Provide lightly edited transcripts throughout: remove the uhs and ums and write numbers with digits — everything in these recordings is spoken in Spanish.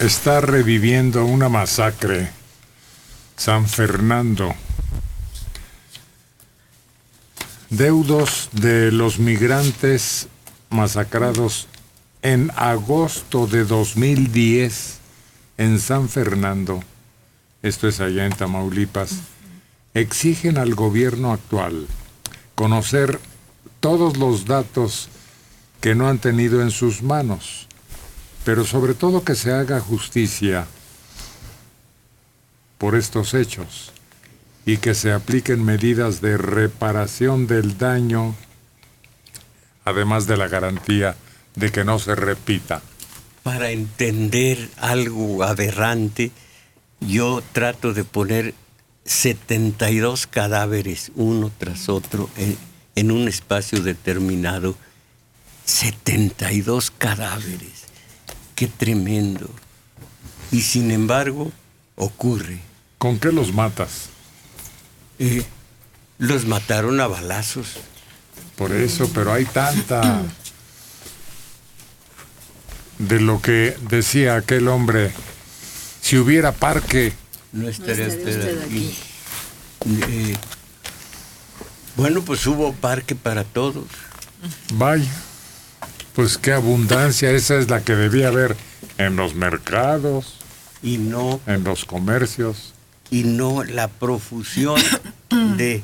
está reviviendo una masacre. San Fernando. Deudos de los migrantes masacrados en agosto de 2010 en San Fernando, esto es allá en Tamaulipas, exigen al gobierno actual conocer todos los datos que no han tenido en sus manos, pero sobre todo que se haga justicia por estos hechos y que se apliquen medidas de reparación del daño, además de la garantía de que no se repita. Para entender algo aberrante, yo trato de poner 72 cadáveres uno tras otro en un espacio determinado. 72 cadáveres. ¡Qué tremendo! Y sin embargo, ocurre. ¿Con qué los matas? Los mataron a balazos. Por eso, pero hay tanta... De lo que decía aquel hombre, si hubiera parque... No estaría usted aquí. Bueno, pues hubo parque para todos. Vaya, pues qué abundancia, esa es la que debía haber en los mercados. Y no... En los comercios. Y no la profusión de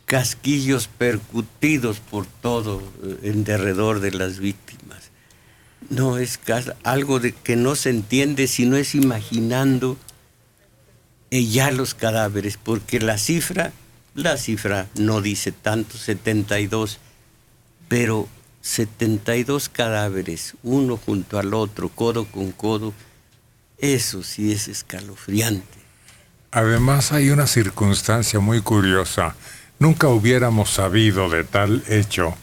casquillos percutidos por todo en derredor de las víctimas. No es algo de que no se entiende si no es imaginando ya los cadáveres, porque la cifra no dice tanto, 72, pero 72 cadáveres, uno junto al otro, codo con codo, eso sí es escalofriante. Además hay una circunstancia muy curiosa. Nunca hubiéramos sabido de tal hecho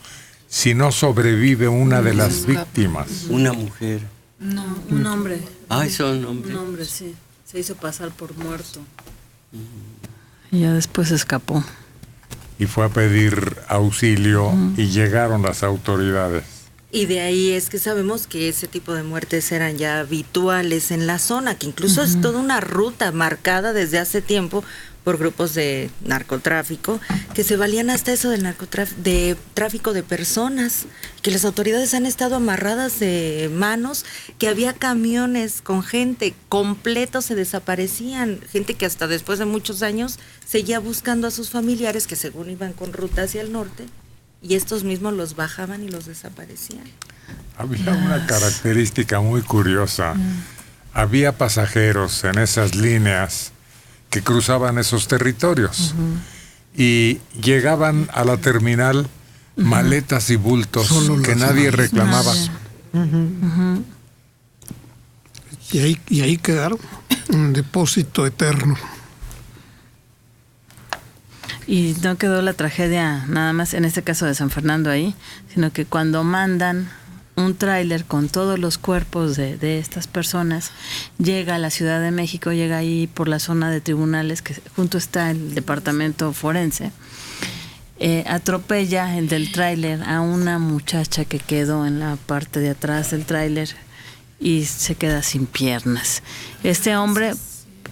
si no sobrevive una de las víctimas. Una mujer. No, un hombre. Ah, son hombres. Un hombre, sí. Se hizo pasar por muerto. Y ya después escapó. Y fue a pedir auxilio y llegaron las autoridades. Y de ahí es que sabemos que ese tipo de muertes eran ya habituales en la zona, que incluso es toda una ruta marcada desde hace tiempo por grupos de narcotráfico, que se valían hasta eso del de tráfico de personas, que las autoridades han estado amarradas de manos, que había camiones con gente, completos se desaparecían, gente que hasta después de muchos años seguía buscando a sus familiares que según iban con ruta hacia el norte, y estos mismos los bajaban y los desaparecían. Había una característica muy curiosa. Había pasajeros en esas líneas que cruzaban esos territorios y llegaban a la terminal maletas y bultos que nadie reclamaba. Y ahí quedaron, un depósito eterno. Y no quedó la tragedia nada más en este caso de San Fernando ahí, sino que cuando mandan un tráiler con todos los cuerpos de estas personas, llega a la Ciudad de México, llega ahí por la zona de tribunales, que junto está el departamento forense, atropella el del tráiler a una muchacha que quedó en la parte de atrás del tráiler y se queda sin piernas. Este hombre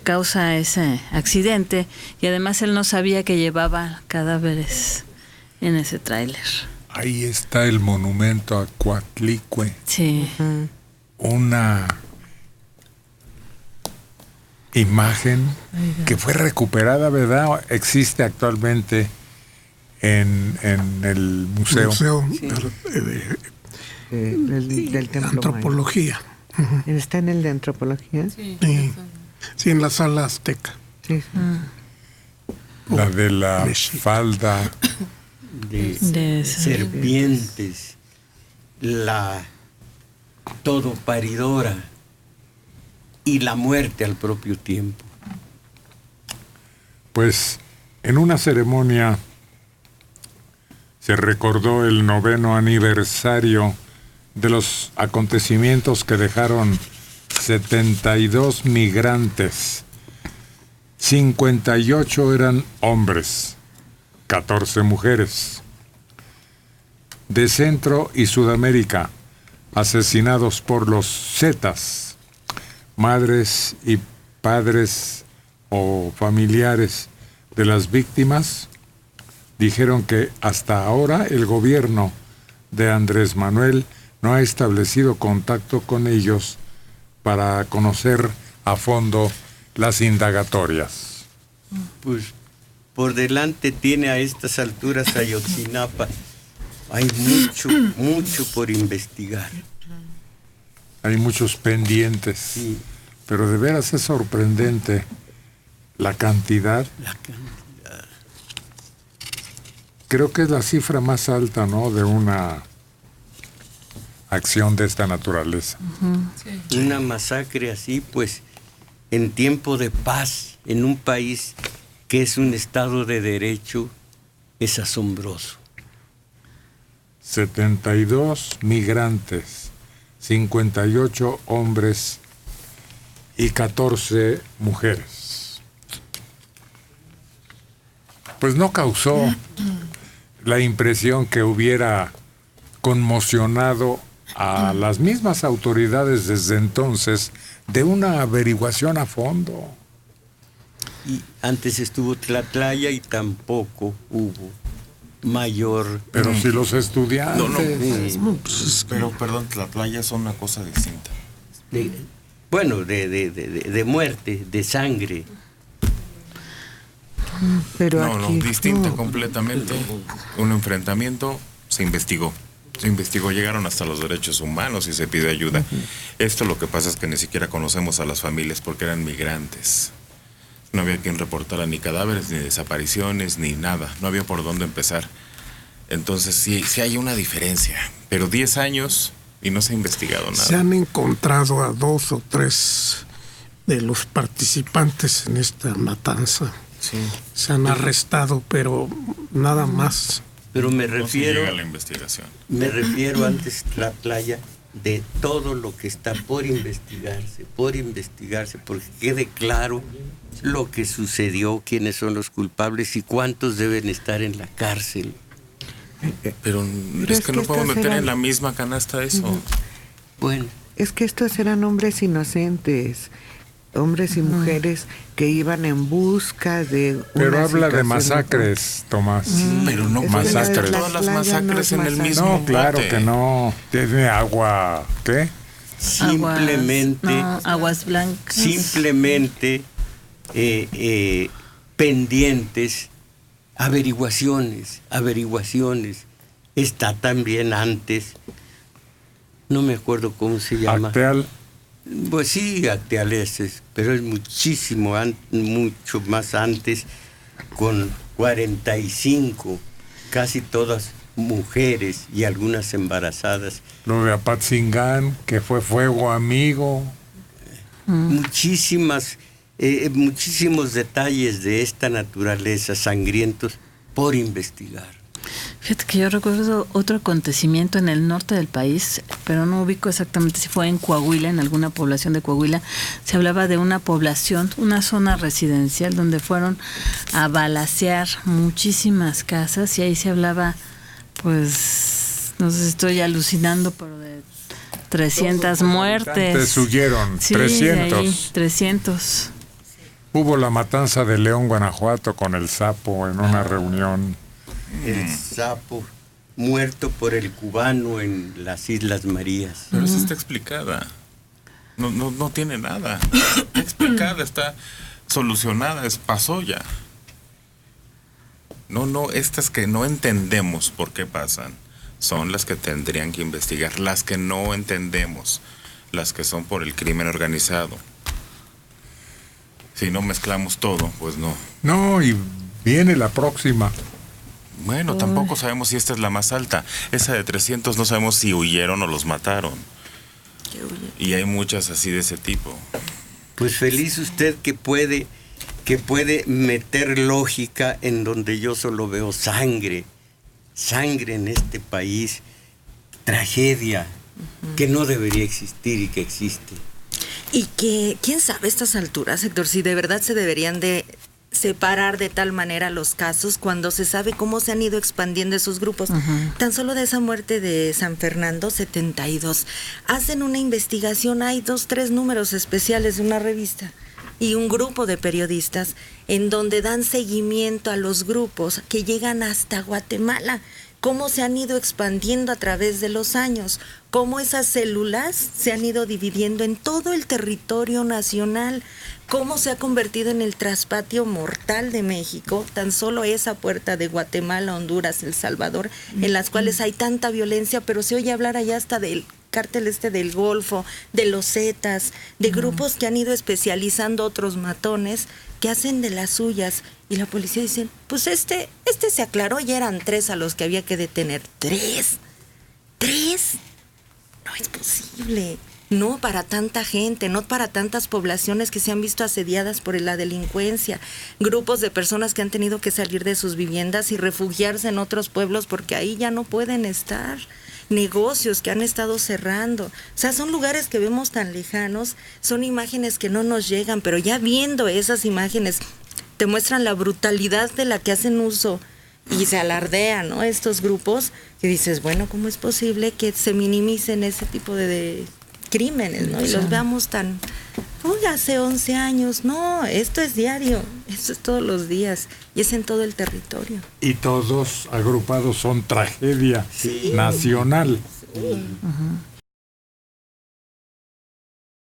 causa ese accidente y además él no sabía que llevaba cadáveres en ese tráiler. Ahí está el monumento a Coatlicue. Sí. Una imagen que fue recuperada, ¿verdad? Existe actualmente en el museo. Del templo antropología. ¿Está en el de antropología? Sí, en la sala azteca. Sí. La de la falda de serpientes, la todoparidora y la muerte al propio tiempo. Pues en una ceremonia se recordó el 9º aniversario de los acontecimientos que dejaron 72 migrantes. 58 eran hombres, 14 mujeres. De Centro y Sudamérica, asesinados por los Zetas. madres y padres o familiares de las víctimas dijeron que hasta ahora el gobierno de Andrés Manuel no ha establecido contacto con ellos para conocer a fondo las indagatorias. Pues por delante tiene a estas alturas Ayotzinapa. Hay mucho por investigar. Hay muchos pendientes, Sí, pero de veras es sorprendente la cantidad. Creo que es la cifra más alta, ¿no?, de una acción de esta naturaleza. una masacre así, pues, en tiempo de paz, en un país que es un estado de derecho, es asombroso. 72 migrantes, 58 hombres y 14 mujeres. Pues no causó la impresión que hubiera conmocionado a las mismas autoridades desde entonces de una averiguación a fondo. Y antes estuvo Tlatlaya y tampoco hubo mayor... Pero si los estudiantes... Pero, perdón, Tlatlaya es una cosa distinta. de muerte, de sangre. Pero No, aquí, distinta completamente. Un enfrentamiento, se investigó, llegaron hasta los derechos humanos y se pidió ayuda. Esto lo que pasa es que ni siquiera conocemos a las familias porque eran migrantes. No había quien reportara ni cadáveres, ni desapariciones, ni nada. No había por dónde empezar. Entonces sí hay una diferencia. Pero 10 años y no se ha investigado nada. Se han encontrado a 2 o 3 de los participantes en esta matanza. Sí. Se han arrestado, pero nada más. Pero me No se refiero... llega a la investigación. Me refiero antes Tlatlaya de todo lo que está por investigarse, porque quede claro lo que sucedió, quiénes son los culpables y cuántos deben estar en la cárcel. Pero es que no podemos meter en la misma canasta eso. Bueno, es que estos eran hombres inocentes, hombres y mujeres que iban en busca de Pero una habla de situación masacres, Tomás. Pero no Es puedes que la de meter la todas las playa masacres no en es el masacre. mismo No, claro bote. que no. Tiene agua, ¿qué? simplemente, Aguas blancas. simplemente pendientes, averiguaciones. Está también antes, no me acuerdo cómo se llama. Acteal. Pues sí, Actealeses, pero es mucho más antes, con 45, casi todas mujeres y algunas embarazadas. Lo de Apatzingán, que fue fuego amigo. Muchísimos detalles de esta naturaleza, sangrientos, por investigar. Fíjate que yo recuerdo otro acontecimiento en el norte del país, pero no ubico exactamente si fue en Coahuila, en alguna población de Coahuila. Se hablaba de una población, una zona residencial donde fueron a balacear muchísimas casas y ahí se hablaba, pues, no sé si estoy alucinando, pero de 300 muertes. Te huyeron, Sí, 300. de ahí, 300. Hubo la matanza de León, Guanajuato, con el sapo en una reunión. El sapo muerto por el cubano en las Islas Marías. Pero esa está explicada. No tiene nada. Está explicada, está solucionada, pasó ya. No, estas que no entendemos por qué pasan, son las que tendrían que investigar, las que no entendemos, las que son por el crimen organizado. Si no mezclamos todo, pues no. No, y viene la próxima. Bueno, tampoco sabemos si esta es la más alta. Esa de 300 no sabemos si huyeron o los mataron. Y hay muchas así de ese tipo. Pues feliz usted que puede meter lógica en donde yo solo veo sangre en este país, tragedia que no debería existir y que existe. Y que, quién sabe a estas alturas, Héctor, si de verdad se deberían de separar de tal manera los casos cuando se sabe cómo se han ido expandiendo esos grupos. Tan solo de esa muerte de San Fernando, 72. Hacen una investigación, hay 2, 3 números especiales de una revista y un grupo de periodistas en donde dan seguimiento a los grupos que llegan hasta Guatemala, cómo se han ido expandiendo a través de los años, cómo esas células se han ido dividiendo en todo el territorio nacional, cómo se ha convertido en el traspatio mortal de México, tan solo esa puerta de Guatemala, Honduras, El Salvador, en las cuales hay tanta violencia, pero se oye hablar allá hasta del cártel del Golfo, de los Zetas, de grupos que han ido especializando otros matones que hacen de las suyas, y la policía dice, pues este se aclaró y eran 3 a los que había que detener. ¿3? No es posible. No para tanta gente, no para tantas poblaciones que se han visto asediadas por la delincuencia, grupos de personas que han tenido que salir de sus viviendas y refugiarse en otros pueblos porque ahí ya no pueden estar, negocios que han estado cerrando. O sea, son lugares que vemos tan lejanos, son imágenes que no nos llegan, pero ya viendo esas imágenes te muestran la brutalidad de la que hacen uso y se alardean, ¿no? Estos grupos que dices, bueno, ¿cómo es posible que se minimicen ese tipo de crímenes, ¿no? Y los veamos tan, uy, hace 11 años, no, esto es diario, esto es todos los días y es en todo el territorio. Y todos agrupados son tragedia nacional. Sí.